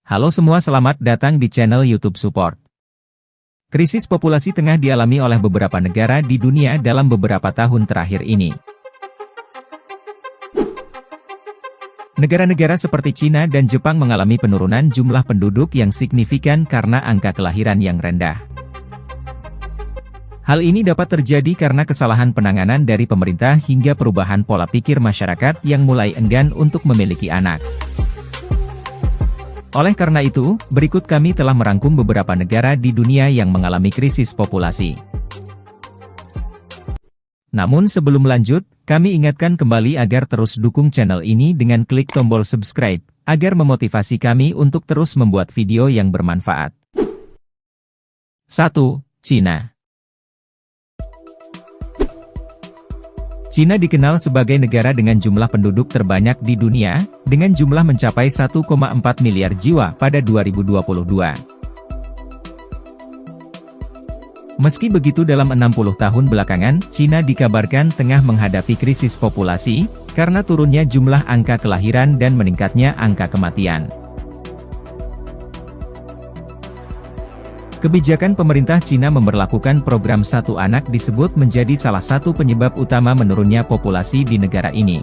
Halo semua, selamat datang di channel YouTube Support. Krisis populasi tengah dialami oleh beberapa negara di dunia dalam beberapa tahun terakhir ini. Negara-negara seperti Cina dan Jepang mengalami penurunan jumlah penduduk yang signifikan karena angka kelahiran yang rendah. Hal ini dapat terjadi karena kesalahan penanganan dari pemerintah hingga perubahan pola pikir masyarakat yang mulai enggan untuk memiliki anak. Oleh karena itu, berikut kami telah merangkum beberapa negara di dunia yang mengalami krisis populasi. Namun sebelum lanjut, kami ingatkan kembali agar terus dukung channel ini dengan klik tombol subscribe, agar memotivasi kami untuk terus membuat video yang bermanfaat. 1. Cina. Cina dikenal sebagai negara dengan jumlah penduduk terbanyak di dunia, dengan jumlah mencapai 1,4 miliar jiwa pada 2022. Meski begitu, dalam 60 tahun belakangan, Cina dikabarkan tengah menghadapi krisis populasi, karena turunnya jumlah angka kelahiran dan meningkatnya angka kematian. Kebijakan pemerintah Cina memberlakukan program satu anak disebut menjadi salah satu penyebab utama menurunnya populasi di negara ini.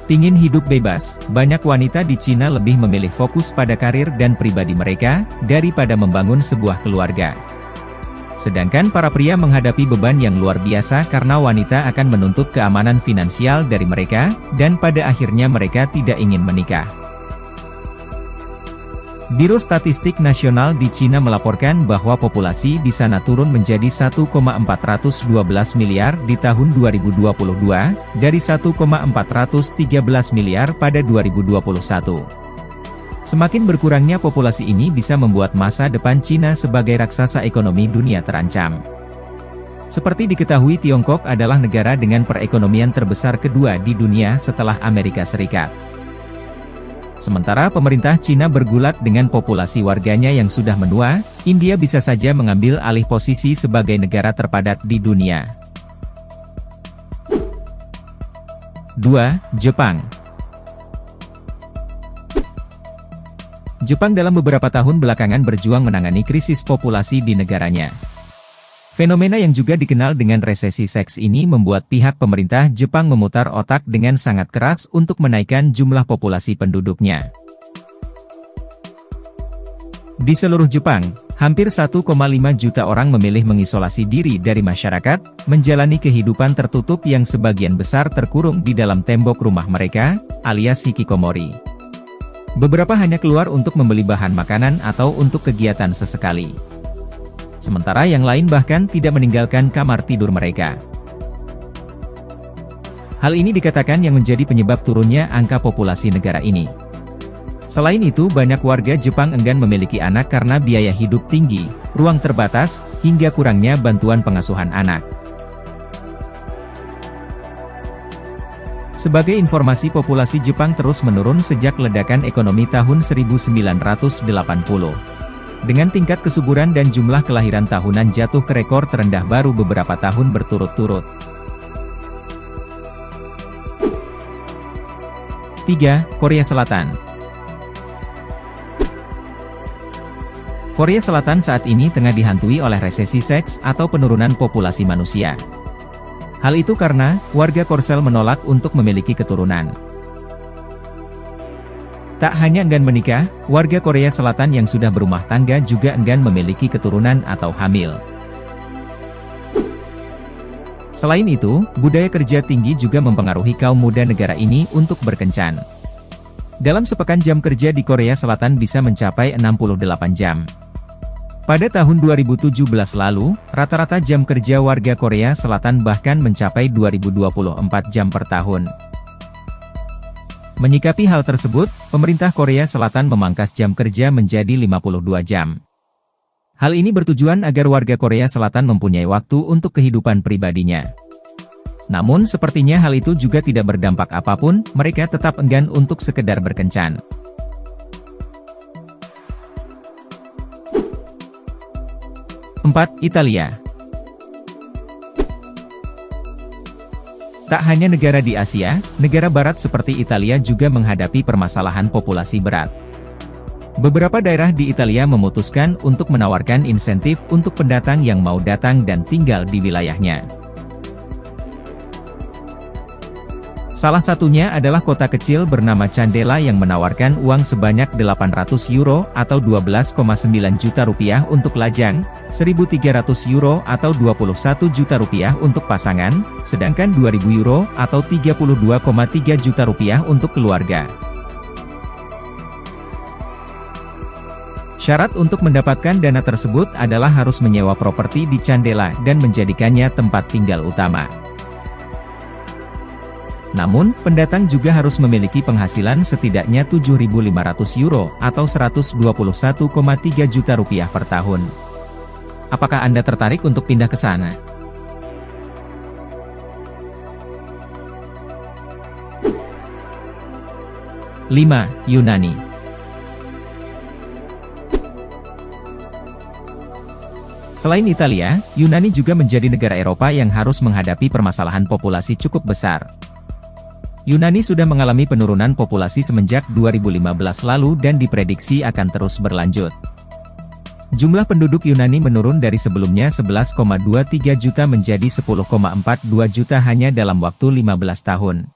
Pingin hidup bebas, banyak wanita di Cina lebih memilih fokus pada karir dan pribadi mereka, daripada membangun sebuah keluarga. Sedangkan para pria menghadapi beban yang luar biasa karena wanita akan menuntut keamanan finansial dari mereka, dan pada akhirnya mereka tidak ingin menikah. Biro Statistik Nasional di Cina melaporkan bahwa populasi di sana turun menjadi 1,412 miliar di tahun 2022, dari 1,413 miliar pada 2021. Semakin berkurangnya populasi ini bisa membuat masa depan Cina sebagai raksasa ekonomi dunia terancam. Seperti diketahui, Tiongkok adalah negara dengan perekonomian terbesar kedua di dunia setelah Amerika Serikat. Sementara pemerintah Cina bergulat dengan populasi warganya yang sudah menua, India bisa saja mengambil alih posisi sebagai negara terpadat di dunia. 2. Jepang. Jepang dalam beberapa tahun belakangan berjuang menangani krisis populasi di negaranya. Fenomena yang juga dikenal dengan resesi seks ini membuat pihak pemerintah Jepang memutar otak dengan sangat keras untuk menaikkan jumlah populasi penduduknya. Di seluruh Jepang, hampir 1,5 juta orang memilih mengisolasi diri dari masyarakat, menjalani kehidupan tertutup yang sebagian besar terkurung di dalam tembok rumah mereka, alias hikikomori. Beberapa hanya keluar untuk membeli bahan makanan atau untuk kegiatan sesekali. Sementara yang lain bahkan tidak meninggalkan kamar tidur mereka. Hal ini dikatakan yang menjadi penyebab turunnya angka populasi negara ini. Selain itu, banyak warga Jepang enggan memiliki anak karena biaya hidup tinggi, ruang terbatas, hingga kurangnya bantuan pengasuhan anak. Sebagai informasi, populasi Jepang terus menurun sejak ledakan ekonomi tahun 1980. Dengan tingkat kesuburan dan jumlah kelahiran tahunan jatuh ke rekor terendah baru beberapa tahun berturut-turut. 3. Korea Selatan. Korea Selatan saat ini tengah dihantui oleh resesi seks atau penurunan populasi manusia. Hal itu karena warga Korsel menolak untuk memiliki keturunan. Tak hanya enggan menikah, warga Korea Selatan yang sudah berumah tangga juga enggan memiliki keturunan atau hamil. Selain itu, budaya kerja tinggi juga mempengaruhi kaum muda negara ini untuk berkencan. Dalam sepekan jam kerja di Korea Selatan bisa mencapai 68 jam. Pada tahun 2017 lalu, rata-rata jam kerja warga Korea Selatan bahkan mencapai 2024 jam per tahun. Menyikapi hal tersebut, pemerintah Korea Selatan memangkas jam kerja menjadi 52 jam. Hal ini bertujuan agar warga Korea Selatan mempunyai waktu untuk kehidupan pribadinya. Namun sepertinya hal itu juga tidak berdampak apapun, mereka tetap enggan untuk sekedar berkencan. 4. Italia. Tak hanya negara di Asia, negara barat seperti Italia juga menghadapi permasalahan populasi berat. Beberapa daerah di Italia memutuskan untuk menawarkan insentif untuk pendatang yang mau datang dan tinggal di wilayahnya. Salah satunya adalah kota kecil bernama Candela yang menawarkan uang sebanyak 800 euro atau 12,9 juta rupiah untuk lajang, 1.300 euro atau 21 juta rupiah untuk pasangan, sedangkan 2.000 euro atau 32,3 juta rupiah untuk keluarga. Syarat untuk mendapatkan dana tersebut adalah harus menyewa properti di Candela dan menjadikannya tempat tinggal utama. Namun, pendatang juga harus memiliki penghasilan setidaknya 7.500 euro atau 121,3 juta rupiah per tahun. Apakah Anda tertarik untuk pindah ke sana? Lima, Yunani. Selain Italia, Yunani juga menjadi negara Eropa yang harus menghadapi permasalahan populasi cukup besar. Yunani sudah mengalami penurunan populasi semenjak 2015 lalu dan diprediksi akan terus berlanjut. Jumlah penduduk Yunani menurun dari sebelumnya 11,23 juta menjadi 10,42 juta hanya dalam waktu 15 tahun.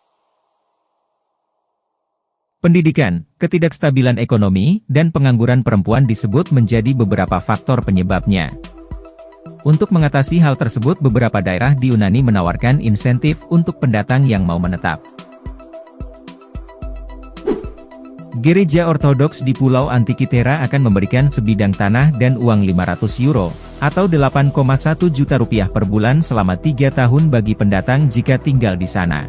Pendidikan, ketidakstabilan ekonomi, dan pengangguran perempuan disebut menjadi beberapa faktor penyebabnya. Untuk mengatasi hal tersebut, beberapa daerah di Yunani menawarkan insentif untuk pendatang yang mau menetap. Gereja Ortodoks di Pulau Antikitera akan memberikan sebidang tanah dan uang 500 euro, atau 8,1 juta rupiah per bulan selama 3 tahun bagi pendatang jika tinggal di sana.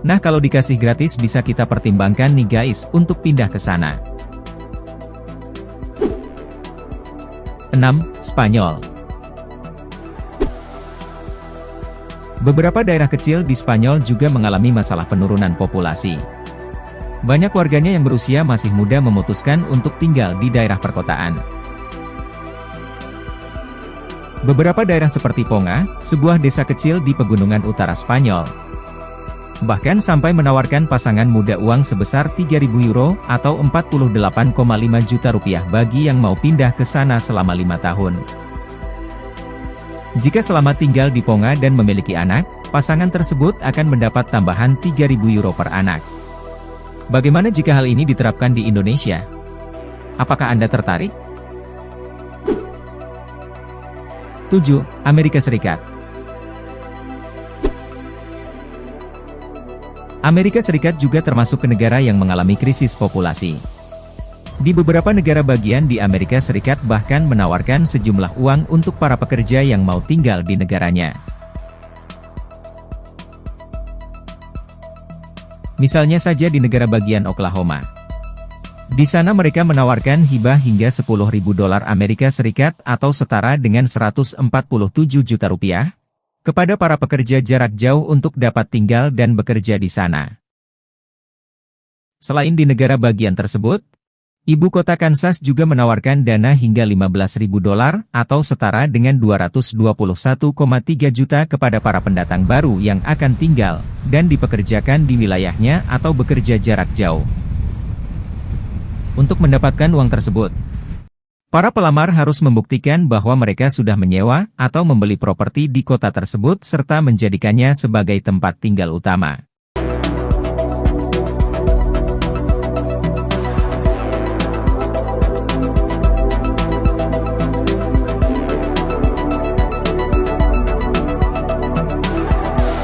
Nah, kalau dikasih gratis bisa kita pertimbangkan nih guys untuk pindah ke sana. 6. Spanyol. Beberapa daerah kecil di Spanyol juga mengalami masalah penurunan populasi. Banyak warganya yang berusia masih muda memutuskan untuk tinggal di daerah perkotaan. Beberapa daerah seperti Ponga, sebuah desa kecil di pegunungan utara Spanyol, bahkan sampai menawarkan pasangan muda uang sebesar 3.000 euro atau 48,5 juta rupiah bagi yang mau pindah ke sana selama 5 tahun. Jika selama tinggal di Ponga dan memiliki anak, pasangan tersebut akan mendapat tambahan 3.000 euro per anak. Bagaimana jika hal ini diterapkan di Indonesia? Apakah Anda tertarik? 7. Amerika Serikat. Amerika Serikat juga termasuk ke negara yang mengalami krisis populasi. Di beberapa negara bagian di Amerika Serikat bahkan menawarkan sejumlah uang untuk para pekerja yang mau tinggal di negaranya. Misalnya saja di negara bagian Oklahoma. Di sana mereka menawarkan hibah hingga 10.000 dolar Amerika Serikat atau setara dengan 147 juta rupiah kepada para pekerja jarak jauh untuk dapat tinggal dan bekerja di sana. Selain di negara bagian tersebut, ibu kota Kansas juga menawarkan dana hingga 15.000 dolar atau setara dengan 221,3 juta kepada para pendatang baru yang akan tinggal dan dipekerjakan di wilayahnya atau bekerja jarak jauh. Untuk mendapatkan uang tersebut, para pelamar harus membuktikan bahwa mereka sudah menyewa atau membeli properti di kota tersebut serta menjadikannya sebagai tempat tinggal utama.